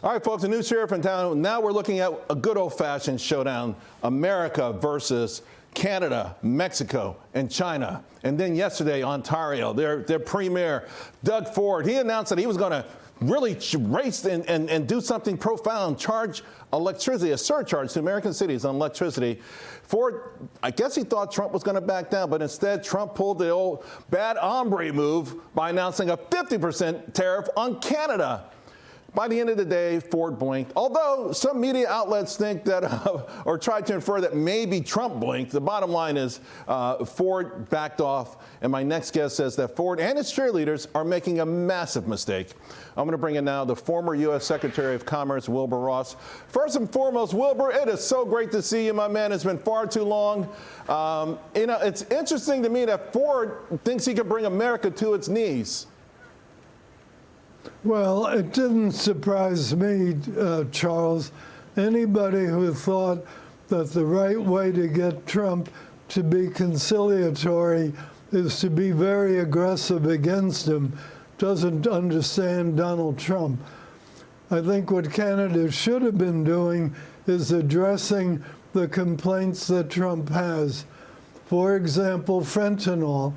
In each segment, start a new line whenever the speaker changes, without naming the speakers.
All right, folks, a new sheriff in town. Now we're looking at a good old-fashioned showdown. America versus Canada, Mexico, and China. And then yesterday, Ontario, their premier, Doug Ford, he announced that he was going to really race and do something profound, charge electricity, a surcharge to American cities on electricity. Ford, I guess he thought Trump was going to back down, but instead Trump pulled the old bad hombre move by announcing a 50% tariff on Canada. By the end of the day, Ford blinked. Although some media outlets think that, or tried to infer that maybe Trump blinked, the bottom line is Ford backed off. And my next guest says that Ford and his cheerleaders are making a massive mistake. I'm going to bring in now the former U.S. Secretary of Commerce, Wilbur Ross. First and foremost, Wilbur, it is so great to see you, my man. It's been far too long. It's interesting to me that Ford thinks he can bring America to its knees.
Well, it didn't surprise me, Charles. Anybody who thought that the right way to get Trump to be conciliatory is to be very aggressive against him doesn't understand Donald Trump. I think what Canada should have been doing is addressing the complaints that Trump has. For example, fentanyl.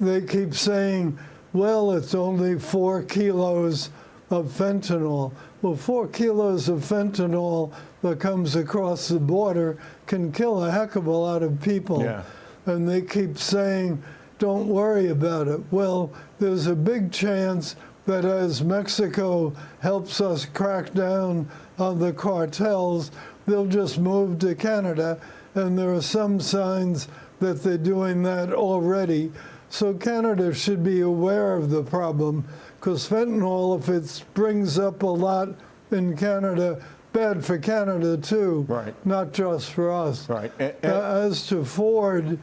They keep saying, well, it's only 4 kilos of fentanyl. Well, 4 kilos of fentanyl that comes across the border can kill a heck of a lot of people.
Yeah.
And they keep saying, don't worry about it. Well, there's a big chance that as Mexico helps us crack down on the cartels, they'll just move to Canada. And there are some signs that they're doing that already. So Canada should be aware of the problem, because fentanyl, if it springs up a lot in Canada, bad for Canada too,
right,
not just for us.
Right.
As to Ford,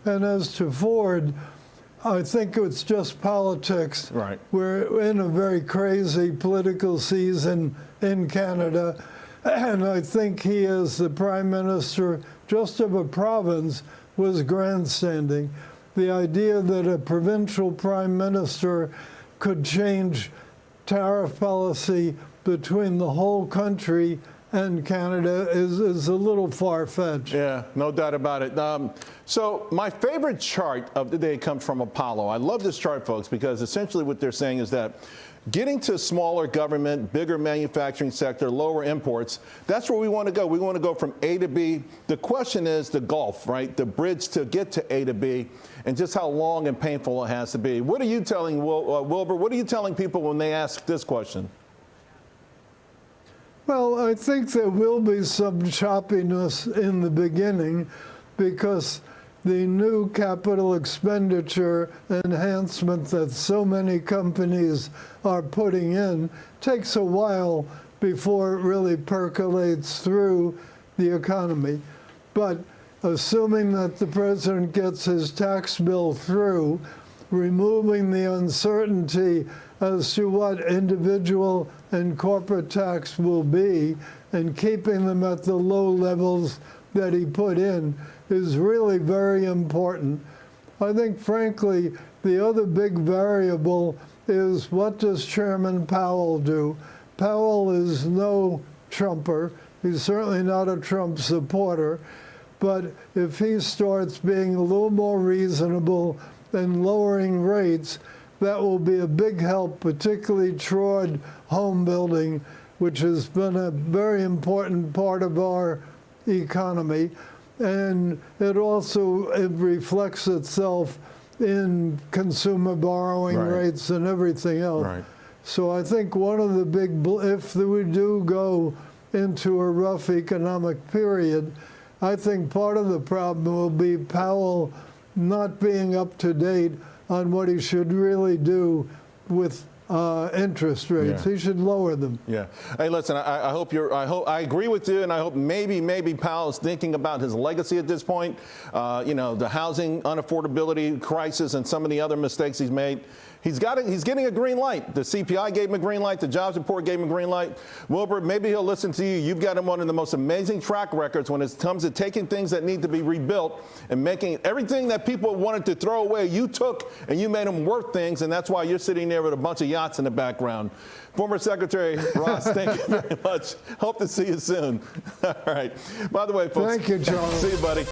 I think it's just politics.
Right.
We're in a very crazy political season in Canada, and I think he, as the Prime Minister just of a province, was grandstanding. The idea that a provincial prime minister could change tariff policy between the whole country and Canada is a little far-fetched.
Yeah, no doubt about it. So my favorite chart of the day comes from Apollo. I love this chart, folks, because essentially what they're saying is that getting to smaller government, bigger manufacturing sector, lower imports, that's where we want to go. We want to go from A to B. The question is the gulf, right? The bridge to get to A to B, and just how long and painful it has to be. What are you telling, Wilbur, what are you telling people when they ask this question?
Well, I think there will be some choppiness in the beginning, because the new capital expenditure enhancement that so many companies are putting in takes a while before it really percolates through the economy. But assuming that the president gets his tax bill through, removing the uncertainty as to what individual and corporate tax will be, and keeping them at the low levels that he put in, is really very important. I think, frankly, the other big variable is, what does Chairman Powell do? Powell is no Trumper. He's certainly not a Trump supporter. But if he starts being a little more reasonable and lowering rates, that will be a big help, particularly toward home building, which has been a very important part of our economy. And it reflects itself in consumer borrowing rates and everything else.
Right.
So I think one of the big, if we do go into a rough economic period, I think part of the problem will be Powell not being up to date on what he should really do with interest rates.
Yeah.
He should lower them.
Yeah. Hey, listen, I agree with you, and I hope maybe Powell's thinking about his legacy at this point. The housing unaffordability crisis and some of the other mistakes he's made. He's getting a green light. The CPI gave him a green light. The jobs report gave him a green light. Wilbur, maybe he'll listen to you. You've got him one of the most amazing track records when it comes to taking things that need to be rebuilt and making everything that people wanted to throw away, you took and you made them worth things, and that's why you're sitting there with a bunch of yachts in the background. Former Secretary Ross, thank you very much. Hope to see you soon. All right. By the way, folks.
Thank you, John.
See you, buddy.